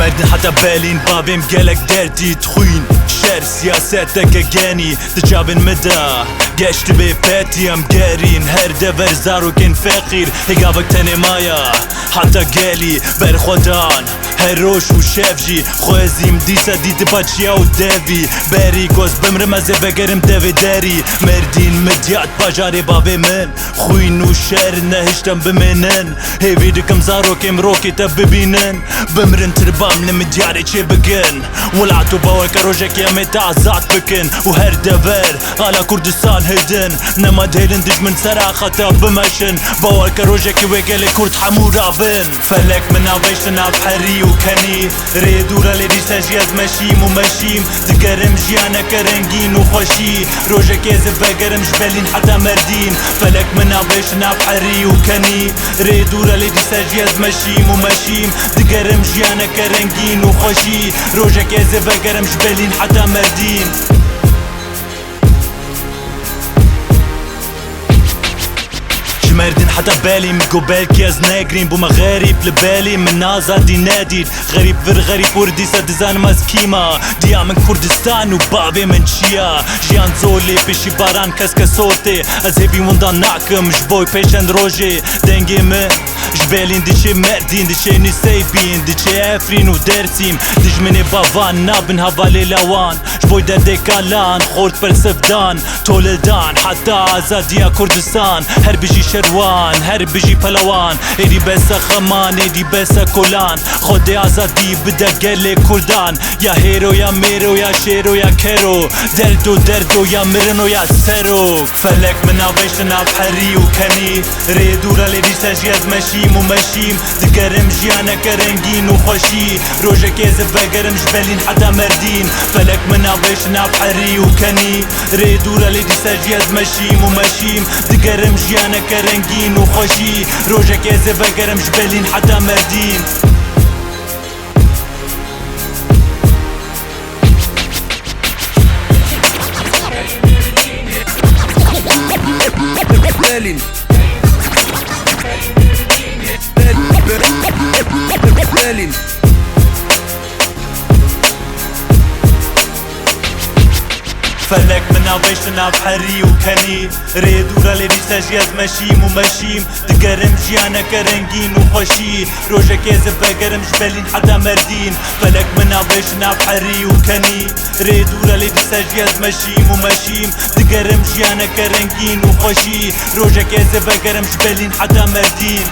مردن حتى بالين بابم قالك دارتي تخوين شر سياساتك اجاني تجابن مدى قاشت بباتي ام قارين هر دبر زارو كن فقير هقابك تاني مايا حتى قالي برخودان هروش وشافجي خوازيم ديسا ديت باتشيا ودافي باري كوز بمرمزي بقرم دافي داري مردين مديات باجاري بابي من خوين وشار نهشتم بمنن هيفي دكم زارو كم روكي تببينن بمرن تربام لمدياري چه بكن ولعتو باوك روجك يا متع زعت بكن وهر دفر على كردستان هدن نما دهلن دج من سراخة بمشن باوك روجك ويقالي كرد حمورا بن فلك من عبيشنا بحري وكني ريدورا لريسا جياز مشيم ومشيم دقرم جيانا كرنجين وخوشي روجك يزف بقرم جبالين حتى مردين فلك من عبيشنا بحري وكني ريدورا لريسا جياز مشيم ومشيم دقرم جيانا كرنجين وخوشي روجك يزف بقرم جبالين حتى مردين مردن حتى بالي من قبال كياز ناقرين بو مغارب لبالي من نازا دي نادين غريب فر غريب وردي سادزان ماسكيما ديا من كردستان وبابي من شيا جيان زولي بشي باران كسكا صوتي ازهبي وندان ناكم جبوي بيشن روجي دنجي من جبالين ديشي مردين ديشي نسيبين ديشي افرين ودرسيم ديش مني بافان نابن هفالي لوان جبوي دردي كالان خورت برسفدان تولدان حتى ازاديا كردستان هر بيجي شروان هر بيجي پلوان ایدی بسا خمان ایدی بسا کلان خود آزادی بده گل کردان یا هیرو یا میرو یا شیرو یا کرو دردو یا مرنو یا سرو فلک من آویشنا بحری و کنی ریدورا لیدیسا جیاز مشیم و مشیم دگرم جیانا کرنگین و خوشی روژه کیزه بگرم جبلین حتى مردین فلک من آویشنا بحری و کنی ریدورا لیدیسا جیاز مشیم و مشیم دگرم جیانا كرنجين وخوشي روجك يا زبا قرم جبالين حتى مردين بالين فلك من عبيشنا بحري وكني ريدورا لريسا جياز مشيم ومشيم دقرم جيانا كرنجين وخوشي روجك يزف بقرم جبالين حتى مردين فلك من عبيشنا بحري وكني ريدورا لريسا جياز مشيم ومشيم دقرم جيانا كرنجين وخوشي روجك يزف بقرم جبالين حتى مردين